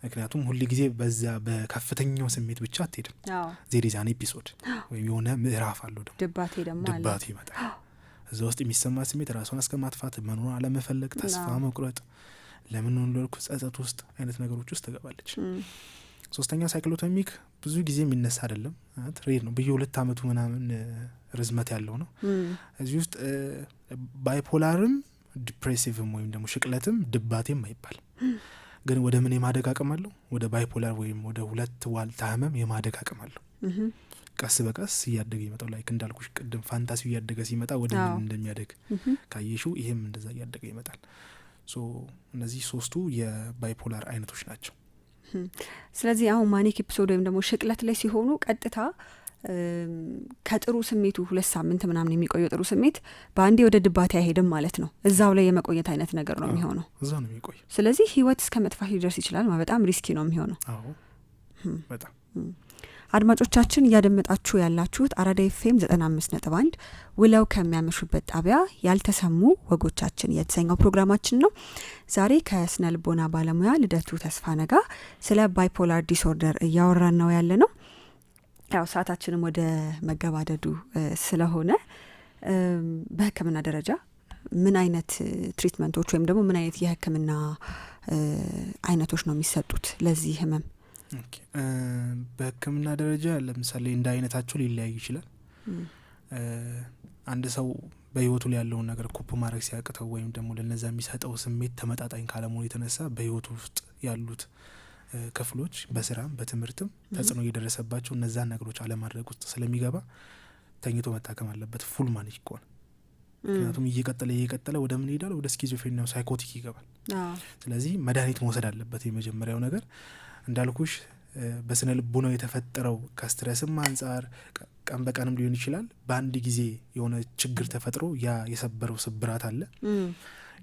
ምክንያቱም ሁሉ ጊዜ በዛ በከፍተኛው ስሜት ብቻ አትሄድም ዜሪዛን ኤፒሶድ ወይም የሆነ ምዕራፍ አለው ደግሞ ድባቴ ይመጣል እዛ ውስጥ የሚሰማ ስሜት ራሷን እስከ ማጥፋት መኖር አለመፈለግ ተስፋ መቁረጥ ለምን እንደልኩ ጸጸት ውስጥ አይነት ነገሮች ውስጥ ተገባለች ሶስተኛው ሳይክሎቶሚክ ብዙ ጊዜ የሚነሳ አይደለም ሬድ ነው በየ2 አመቱ ምናምን ርዝመት ያለው ነው እዚህ ውስጥ ባይፖላርም ዲፕሬሲቭም ወይም ደግሞ ሽቅለትም ድባቴም አይባል ግን ወደ ምን የማደግ አቅም አለው ወደ ባይፖላር ወይም ወደ ሁለት ዋልታ ህመም የማደግ አቅም አለው ቀስ በቀስ እያደገ ይመጣው ላይክ እንዳልኩሽ ቅድም ፋንታሲው እያደገ ሲመጣ ወደ ምን እንደሚያደግ ካየሽው ይሄም እንደዛ እያደገ ይመጣል ሶ እነዚህ ሶስቱ የባይፖላር አይነቶች ናቸው ስለዚህ አሁን ማኒክ ኤፒሶድ ወይም ደግሞ ሽቅለት ላይ ሲሆኑ ቀጥታ ከጥሩ ስሜቱ 2 ሳምንት ምናምን የሚቆየው ጥሩ ስሜት በአንዴ ወደ ድባቴ አይሄድም ማለት ነው። እዛው ላይ የመቆየት አይነት ነገር ነው የሚሆነው። እዛው ነው የሚቆየው። ስለዚህ ህይወት እስከ መጥፋት ሊደርስ ይችላል። በጣም ሪስኪ ነው የሚሆነው። አዎ በጣም። አድማጮቻችን እያደመጣችሁ ያላችሁት አራዳ ኤፍኤም 95.1 ውለው ከሚያመሹበት ጣቢያ ያልተሰሙ ወጎቻችን የተሰኘው ፕሮግራማችን ነው። ዛሬ ከስነ ልቦና ባለሙያ ልደቱ ተስፋነጋ ስለ ባይፖላር ዲስኦርደር እያወራን ነው ያለ ነው። ያው ሰዓታችንም ወደ መገባደዱ ስለሆነ በህክምና ደረጃ ምን አይነት ትሪትመንቶች ወይም ደግሞ ምን አይነት የህክምና አይነቶች ነው የሚሰጡት ለዚህ ህመም? በህክምና ደረጃ ለምሳሌ እንደ አይነታቸው ሊለያይ ይችላል። አንድ ሰው በህይወቱ ላይ ያለውን ነገር ኮፕ ማድረግ ሲያቅተው ወይም ደግሞ ለነዛ የሚሰጠው ስሜት ተመጣጣኝ ካለመሆኑ የተነሳ በህይወቱ ውስጥ ያሉት ክፍሎች በስራም በትምህርትም ተጽዕኖ እየደረሰባቸው እነዛን ነገሮች አለማድረግ ውስጥ ስለሚገባ ተኝቶ መታከም አለበት ፉል ማኔጅ ከሆነ። ምክንያቱም እየቀጠለ ወደ ምን ይሄዳል? ወደ ስኪዞፍሬኒያ ሳይኮቲክ ይገባል። ስለዚህ መድኃኒት መውሰድ አለበት። የመጀመሪያው ነገር እንዳልኩሽ በስነ ልቦናው የተፈጠረው ከስትረስም አንጻር ቀን በቀንም ሊሆን ይችላል። በአንድ ጊዜ የሆነ ችግር ተፈጥሮ ያ የሰበረው ስብራት አለ።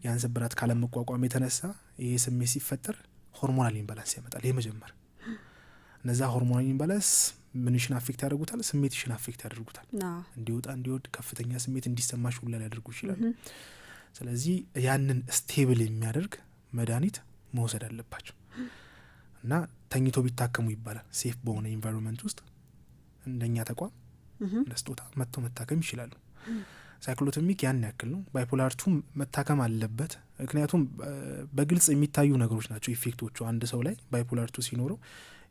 ያን ስብራት ካለመቋቋም የተነሳ ይሄ ስሜት ሲፈጠር ሆርሞናል ኢምባላንስ ያመጣል። የመጀመር እነዛ ሆርሞናል ኢምባላንስ ምንሽን አፌክት ያደርጉታል? ስሜትሽን አፌክት ያደርጉታል። እንዲወጣ እንዲወድ ከፍተኛ ስሜት እንዲሰማሽ ሁላ ሊያደርጉ ይችላል። ስለዚህ ያንን ስቴብል የሚያደርግ መድኃኒት መውሰድ አለባቸው እና ተኝቶ ቢታከሙ ይባላል። ሴፍ በሆነ ኢንቫይሮንመንት ውስጥ እንደኛ ተቋም ለስጦታ መጥተው መታከም ይችላሉ። ሳይክሎቶሚክ ያን ያክል ነው። ባይፖላር 2 መታከም አለበት። ምክንያቱም በግልጽ የሚታዩ ነገሮች ናቸው ኢፌክቶቹ። አንድ ሰው ላይ ባይፖላር 2 ሲኖረው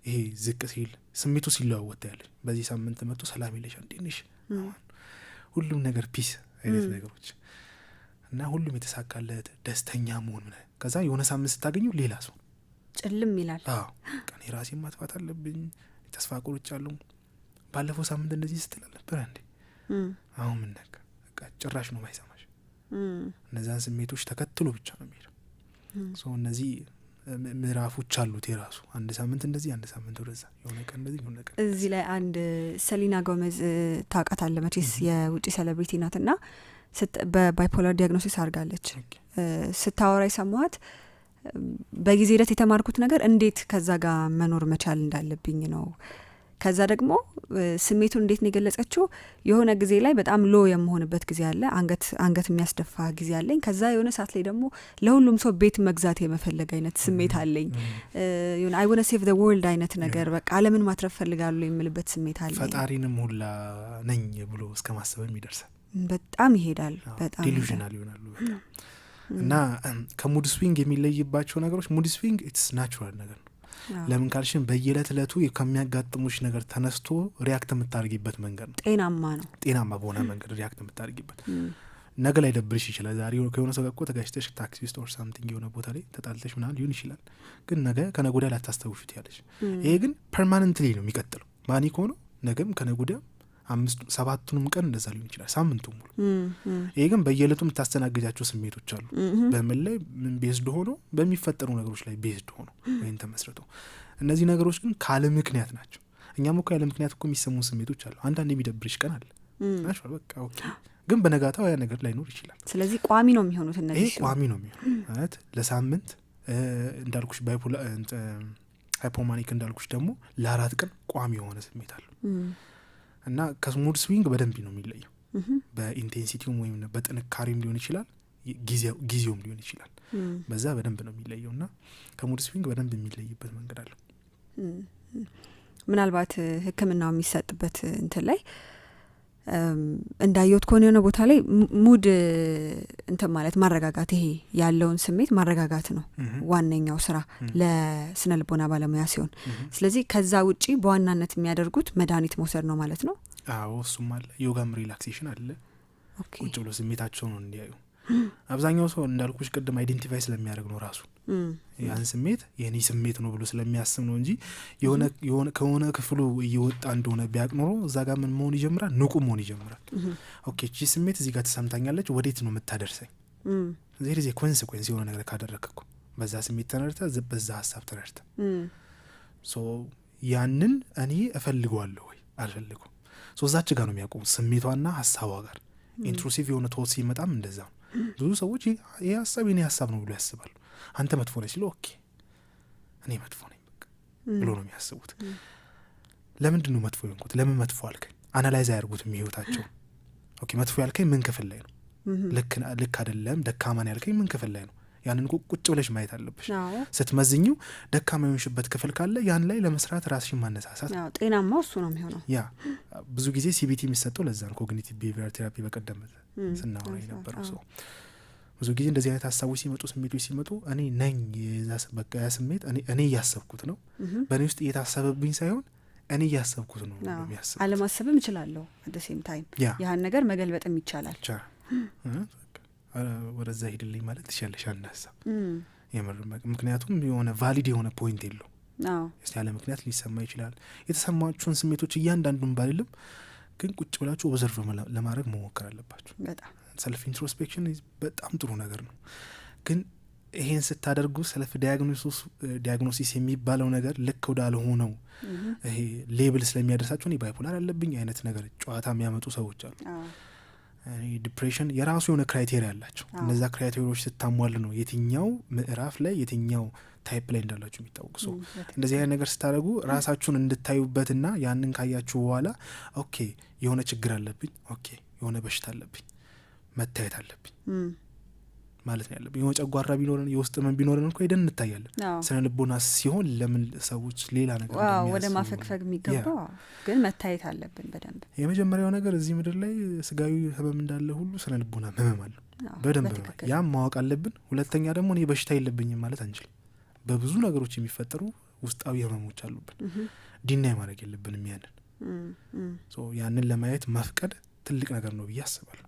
ይሄ ዝቅ ሲል ስሜቱ ሲለዋወጥ ያለች በዚህ ሳምንት መጥቶ ሰላም ይለሻል፣ እንዴት ሁሉም ነገር ፒስ አይነት ነገሮች እና ሁሉም የተሳካለት ደስተኛ መሆን ነው። ከዛ የሆነ ሳምንት ስታገኙ ሌላ ሰው ጭልም ይላል። ቀኔ ራሴን ማጥፋት አለብኝ፣ ተስፋ ቆርጫለሁ፣ ባለፈው ሳምንት እንደዚህ ስትል ነበር እንዴ አሁን ምን ነገር ጭራሽ ነው ማይሰማሽ። እነዛን ስሜቶች ተከትሎ ብቻ ነው የሚሄደው። እነዚህ ምዕራፎች አሉት የራሱ። አንድ ሳምንት እንደዚህ፣ አንድ ሳምንት ወደዛ፣ የሆነ ቀን እንደዚህ፣ የሆነ ቀን እዚህ ላይ አንድ ሰሊና ጎሜዝ ታውቃታለህ መቼስ? የውጭ ሴሌብሪቲ ናትና በባይፖላር ዲያግኖሲስ አድርጋለች። ስታወራ የሰማኋት በጊዜ ሂደት የተማርኩት ነገር እንዴት ከዛ ጋር መኖር መቻል እንዳለብኝ ነው። ከዛ ደግሞ ስሜቱን እንዴት ነው የገለጸችው? የሆነ ጊዜ ላይ በጣም ሎ የመሆንበት ጊዜ አለ፣ አንገት የሚያስደፋ ጊዜ አለኝ። ከዛ የሆነ ሰዓት ላይ ደግሞ ለሁሉም ሰው ቤት መግዛት የመፈለግ አይነት ስሜት አለኝ። የሆነ አይ ዋና ሴቭ ዘ ወርልድ አይነት ነገር፣ በቃ ዓለምን ማትረፍ ፈልጋለሁ የምልበት ስሜት አለኝ። ፈጣሪንም ሁላ ነኝ ብሎ እስከ ማሰብም ይደርሳል። በጣም ይሄዳል። በጣም ዲሉዥናል ይሆናሉ በጣም። እና ከሙድ ስዊንግ የሚለይባቸው ነገሮች፣ ሙድ ስዊንግ ኢትስ ናቹራል ነገር ነው። ለምን ካልሽን በየዕለት ዕለቱ ከሚያጋጥሙሽ ነገር ተነስቶ ሪያክት የምታደርጊበት መንገድ ነው። ጤናማ ነው። ጤናማ በሆነ መንገድ ሪያክት የምታደርጊበት። ነገ ላይ ደብርሽ ይችላል። ዛሬ ከሆነ ሰው ጋር ተጋጭተሽ ታክሲ ውስጥ ኦር ሳምቲንግ የሆነ ቦታ ላይ ተጣልተሽ ምናምን ሊሆን ይችላል። ግን ነገ ከነገ ወዲያ ላታስታውሹት ያለሽ። ይሄ ግን ፐርማነንትሊ ነው የሚቀጥለው። ማኒክ ሆኖ ነገም ከነገ ወዲያ 5-7ቱንም ቀን እንደዛ ሊሆን ይችላል፣ ሳምንቱን ሙሉ። ይሄ ግን በየዕለቱ የምታስተናግጃቸው ስሜቶች አሉ። በምን ላይ ምን ቤዝድ ሆኖ በሚፈጠሩ ነገሮች ላይ ቤዝድ ሆኖ ወይም ተመስርተው። እነዚህ ነገሮች ግን ካለ ምክንያት ናቸው። እኛም እኮ ያለ ምክንያት እኮ የሚሰሙ ስሜቶች አሉ። አንዳንድ የሚደብርሽ ቀን አለ ናቸው፣ በቃ ኦኬ። ግን በነጋታው ያ ነገር ላይኖር ይችላል። ስለዚህ ቋሚ ነው የሚሆኑት እነዚህ። ይሄ ቋሚ ነው የሚሆኑት ማለት ለሳምንት እንዳልኩሽ ባይፖላር ሃይፖማኒክ እንዳልኩሽ ደግሞ ለ4 ቀን ቋሚ የሆነ ስሜት አለው። እና ከሙድ ስዊንግ በደንብ ነው የሚለየው። በኢንቴንሲቲውም ወይም በጥንካሬም ሊሆን ይችላል፣ ጊዜውም ሊሆን ይችላል። በዛ በደንብ ነው የሚለየው እና ከሙድ ስዊንግ በደንብ የሚለይበት መንገድ አለው። ምናልባት ሕክምናው የሚሰጥበት እንትን ላይ እንዳየሁት ከሆነ የሆነ ቦታ ላይ ሙድ እንትን ማለት ማረጋጋት፣ ይሄ ያለውን ስሜት ማረጋጋት ነው ዋነኛው ስራ ለስነ ልቦና ባለሙያ ሲሆን፣ ስለዚህ ከዛ ውጪ በዋናነት የሚያደርጉት መድኃኒት መውሰድ ነው ማለት ነው። አዎ እሱም አለ። ዮጋም ሪላክሴሽን አለ። ቁጭ ብሎ ስሜታቸው ነው እንዲያዩ። አብዛኛው ሰው እንዳልኩሽ ቅድም አይዴንቲፋይ ስለሚያደርግ ነው ራሱ ያን ስሜት የኔ ስሜት ነው ብሎ ስለሚያስብ ነው እንጂ የሆነ ከሆነ ክፍሉ እየወጣ እንደሆነ ቢያቅ ኖሮ እዛ ጋር ምን መሆን ይጀምራል? ንቁ መሆን ይጀምራል። ኦኬ እቺ ስሜት እዚህ ጋር ተሰምታኛለች፣ ወዴት ነው የምታደርሰኝ? እዚህ ጊዜ ኮንሲኩዌንስ የሆነ ነገር ካደረግኩ በዛ ስሜት ተነርተ በዛ ሀሳብ ተነርተ ያንን እኔ እፈልገዋለሁ ወይ አልፈልገው። እዛች ጋር ነው የሚያቆሙት ስሜቷና ሀሳቧ ጋር። ኢንትሩሲቭ የሆነ ቶት ሲመጣም እንደዛ ነው። ብዙ ሰዎች ይሄ ሀሳብ የኔ ሀሳብ ነው ብሎ ያስባሉ። አንተ መጥፎ ነህ ሲሉ ኦኬ እኔ መጥፎ ነኝ በቃ ብሎ ነው የሚያስቡት። ለምንድን ነው መጥፎ የሆንኩት? ለምን መጥፎ አልከኝ? አናላይዝ አያርጉትም ህይወታቸው። ኦኬ መጥፎ ያልከኝ ምን ክፍል ላይ ነው? ልክ አይደለም ደካማን ያልከኝ ምን ክፍል ላይ ነው? ያንን ቁጭ ብለሽ ማየት አለብሽ። ስትመዝኙ ደካማ የሆንሽበት ክፍል ካለ ያን ላይ ለመስራት ራስሽን ማነሳሳት። ጤናማው እሱ ነው የሚሆነው። ያ ብዙ ጊዜ ሲቢቲ የሚሰጠው ለዛ ነው። ኮግኒቲቭ ቢሄቪየር ቴራፒ በቀደም ስናወራ የነበረው ሰው ብዙ ጊዜ እንደዚህ አይነት ሀሳቦች ሲመጡ፣ ስሜቶች ሲመጡ እኔ ነኝ በቃ ያ ስሜት እኔ እያሰብኩት ነው፣ በእኔ ውስጥ እየታሰበብኝ ሳይሆን እኔ እያሰብኩት ነው የሚያስብ። አለማሰብም እችላለሁ አት ሴም ታይም ያን ነገር መገልበጥም ይቻላል። ወደዛ ሂድልኝ ማለት ትችላለሽ አንድ ሀሳብ የምር። ምክንያቱም የሆነ ቫሊድ የሆነ ፖይንት የለው። ያለ ምክንያት ሊሰማ ይችላል። የተሰማችሁን ስሜቶች እያንዳንዱን ባልልም ግን ቁጭ ብላችሁ ኦብዘርቭ ለማድረግ መሞከር አለባችሁ። ሰልፍ ኢንትሮስፔክሽን በጣም ጥሩ ነገር ነው። ግን ይሄን ስታደርጉ ሰልፍ ዲያግኖሲስ የሚባለው ነገር ልክ ወዳልሆነው ይሄ ሌብል ስለሚያደርሳችሁ እኔ ባይፖላር አለብኝ አይነት ነገር ጨዋታ የሚያመጡ ሰዎች አሉ። ዲፕሬሽን የራሱ የሆነ ክራይቴሪያ አላቸው። እነዛ ክራይቴሪያዎች ስታሟል ነው የትኛው ምዕራፍ ላይ የትኛው ታይፕ ላይ እንዳላችሁ የሚታወቁ ሰው። እንደዚህ አይነት ነገር ስታደርጉ ራሳችሁን እንድታዩበትና ያንን ካያችሁ በኋላ ኦኬ የሆነ ችግር አለብኝ፣ ኦኬ የሆነ በሽታ አለብኝ፣ መታየት አለብኝ ማለት ነው ያለብኝ። የሆነ ጨጓራ ቢኖረን የውስጥ ምን ቢኖረን እኮ ሄደን እንታያለን። ስነ ልቦና ሲሆን ለምን ሰዎች ሌላ ነገር ወደ ማፈግፈግ የሚገባው ግን መታየት አለብን በደንብ። የመጀመሪያው ነገር እዚህ ምድር ላይ ስጋዊ ህመም እንዳለ ሁሉ ስነ ልቦና ህመም አለ በደንብ ነው። ያም ማወቅ አለብን። ሁለተኛ ደግሞ እኔ በሽታ የለብኝም ማለት አንችልም። በብዙ ነገሮች የሚፈጠሩ ውስጣዊ ህመሞች አሉብን። ዲናይ ማድረግ የለብንም ያንን። ያንን ለማየት መፍቀድ ትልቅ ነገር ነው ብዬ አስባለሁ።